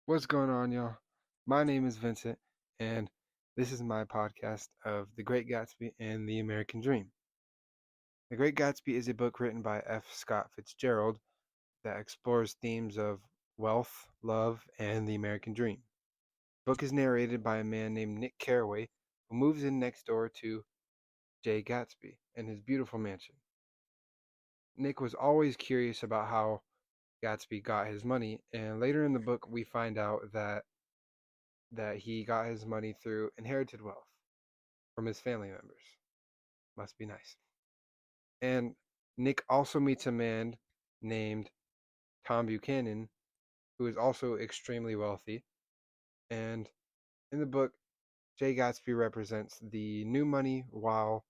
What's going on, y'all? My name is Vincent, and this is my podcast of The Great Gatsby and The American Dream. The Great Gatsby is a book written by F. Scott Fitzgerald that explores themes of wealth, love, and the American dream. The book is narrated by a man named Nick Carraway who moves in next door to Jay Gatsby and his beautiful mansion. Nick was always curious about how Gatsby got his money, and later in the book we find out that he got his money through inherited wealth from his family members. Must be nice. And Nick also meets a man named Tom Buchanan, who is also extremely wealthy. And in the book, Jay Gatsby represents the new money while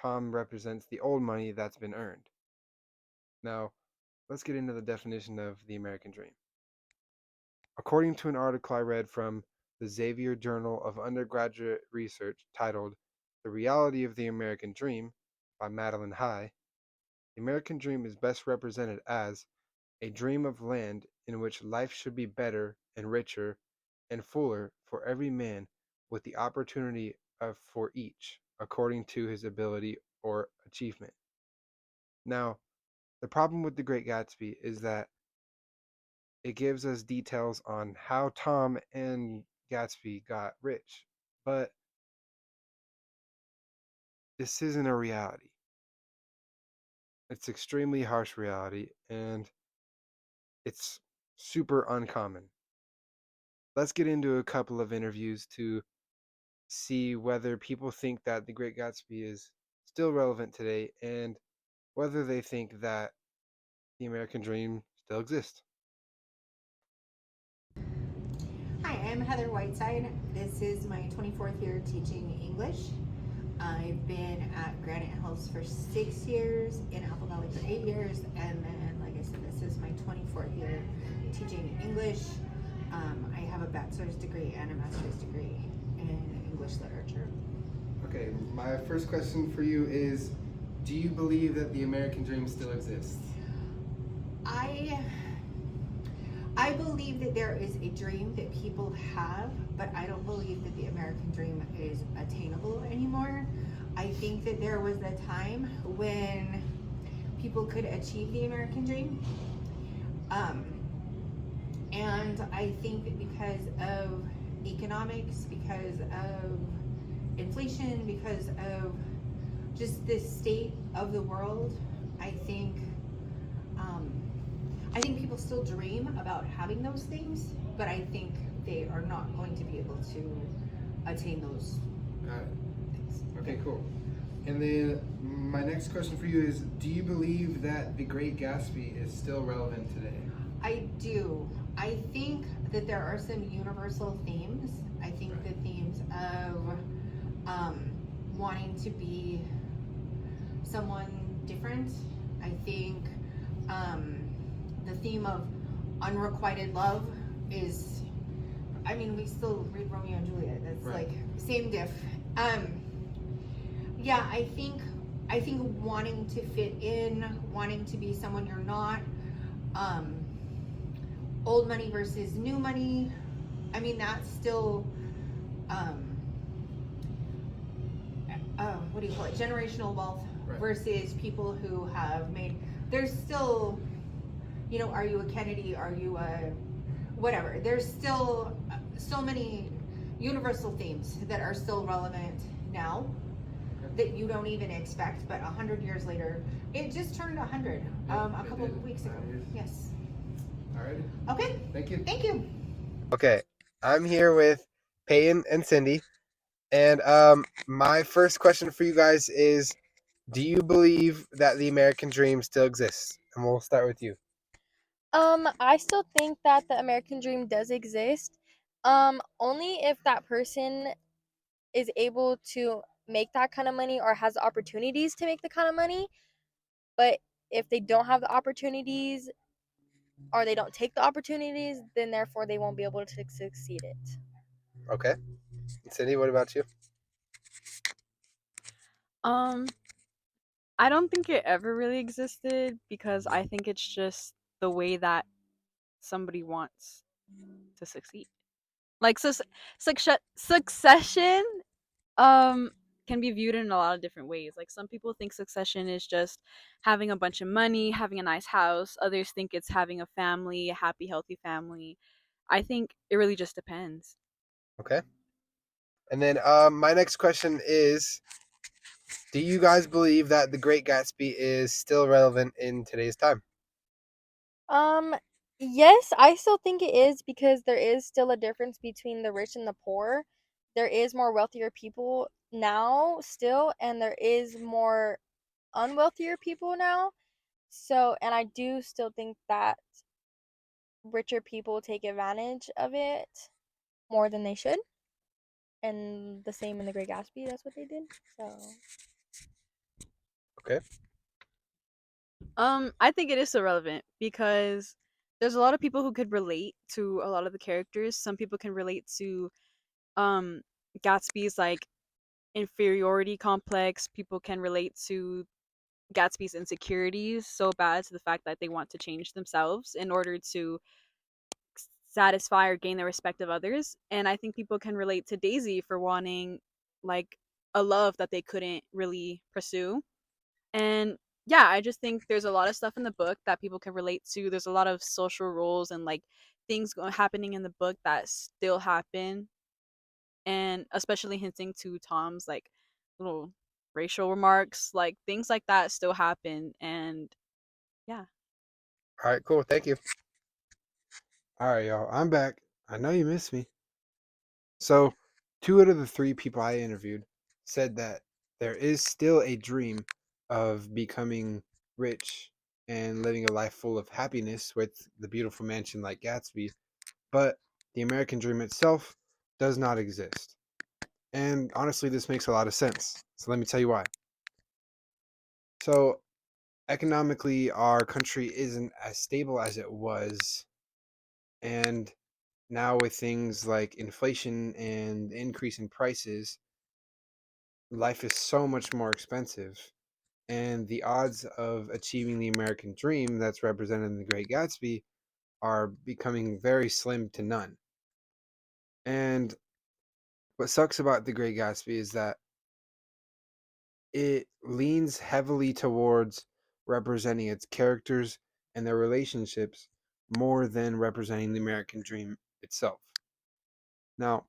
Tom represents the old money that's been earned. Now, let's get into the definition of the American dream. According to an article I read from the Xavier Journal of Undergraduate Research titled The Reality of the American Dream by Madeline High, the American dream is best represented as a dream of land in which life should be better and richer and fuller for every man with the opportunity for each according to his ability or achievement. Now, the problem with The Great Gatsby is that it gives us details on how Tom and Gatsby got rich, but this isn't a reality. It's extremely harsh reality, and it's super uncommon. Let's get into a couple of interviews to see whether people think that The Great Gatsby is still relevant today and whether they think that the American dream still exists. Hi, I'm Heather Whiteside. This is my 24th year teaching English. I've been at Granite Hills for 6 years, in Apple Valley for 8 years, and then, like I said, this is my 24th year teaching English. I have a bachelor's degree and a master's degree in English literature. Okay, my first question for you is, do you believe that the American dream still exists? I I believe that there is a dream that people have, but I don't believe that the American dream is attainable anymore. I think that there was a time when people could achieve the American dream. Um, and I think that because of economics, because of inflation, because of just the state of the world, I think um, I think people still dream about having those things, but I think they are not going to be able to attain those things. Okay, cool. And then my next question for you is, do you believe that The Great Gatsby is still relevant today? I do. I think that there are some universal themes. I think Right. the themes of wanting to be someone different. I think the theme of unrequited love is, I mean, we still read Romeo and Juliet. That's Right. like same diff. Um, yeah, I think wanting to fit in, wanting to be someone you're not, um, old money versus new money. I mean, that's still um, what do you call it? Generational wealth. Right. Versus people who have made. There's still, are you a Kennedy? Are you a whatever? There's still so many universal themes that are still relevant now that you don't even expect, but 100 years later, it just turned 100 a couple of weeks ago. Yes. All right. Okay. Thank you. Thank you. Okay, I'm here with Peyton and Cindy, and my first question for you guys is, do you believe that the American dream still exists? And we'll start with you. I still think that the American dream does exist. Only if that person is able to make that kind of money or has the opportunities to make the kind of money. But if they don't have the opportunities or they don't take the opportunities, then therefore they won't be able to succeed it. Okay, Cindy, what about you? Um, I don't think it ever really existed because I think it's just the way that somebody wants to succeed. Like succession can be viewed in a lot of different ways. Like some people think succession is just having a bunch of money, having a nice house. Others think it's having a family, a happy, healthy family. I think it really just depends. Okay. And then my next question is, do you guys believe that The Great Gatsby is still relevant in today's time? Um, yes, I still think it is because there is still a difference between the rich and the poor. There is more wealthier people now still, and there is more unwealthier people now. So, and I do still think that richer people take advantage of it more than they should. And the same in The Great Gatsby, that's what they did. So, Okay. I think it is so relevant because there's a lot of people who could relate to a lot of the characters. Some people can relate to um Gatsby's like inferiority complex. People can relate to Gatsby's insecurities so bad to the fact that they want to change themselves in order to satisfy or gain the respect of others. And I think people can relate to Daisy for wanting like a love that they couldn't really pursue. And yeah, I just think there's a lot of stuff in the book that people can relate to. There's a lot of social roles and like happening in the book that still happen, and especially hinting to Tom's like little racial remarks, like things like that still happen. And yeah. All right, cool. Thank you. All right, y'all. I'm back. I know you missed me. So, two out of the three people I interviewed said that there is still a dream of becoming rich and living a life full of happiness with the beautiful mansion like Gatsby, but the American dream itself does not exist. And honestly, this makes a lot of sense. So, let me tell you why. So, economically, our country isn't as stable as it was. And now, with things like inflation and increase in prices, life is so much more expensive. And the odds of achieving the American dream that's represented in The Great Gatsby are becoming very slim to none. And what sucks about The Great Gatsby is that it leans heavily towards representing its characters and their relationships more than representing the American dream itself. Now,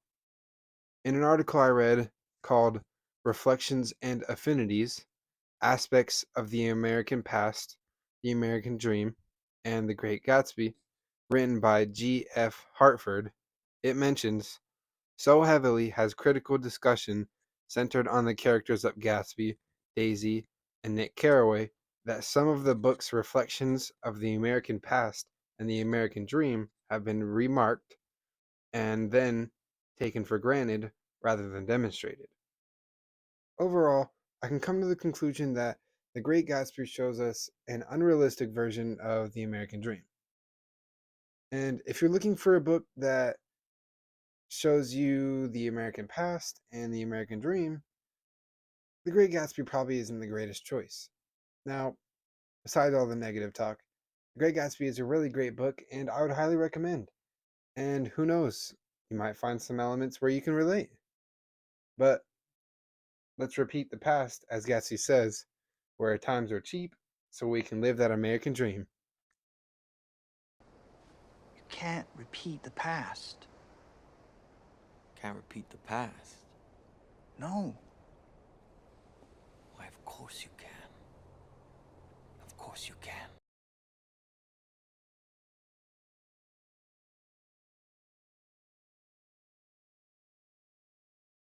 in an article I read called Reflections and Affinities, Aspects of the American Past, the American Dream, and the Great Gatsby, written by G. F. Hartford, it mentions, so heavily has critical discussion centered on the characters of Gatsby, Daisy, and Nick Carraway that some of the book's reflections of the American past and the American dream have been remarked and then taken for granted rather than demonstrated. Overall, I can come to the conclusion that The Great Gatsby shows us an unrealistic version of the American dream. And if you're looking for a book that shows you the American past and the American dream, The Great Gatsby probably isn't the greatest choice. Now, besides all the negative talk, The Great Gatsby is a really great book and I would highly recommend. And who knows, you might find some elements where you can relate. But let's repeat the past, as Gatsby says, where times are cheap, so we can live that American dream. You can't repeat the past. Can't repeat the past. No. Why, of course you can.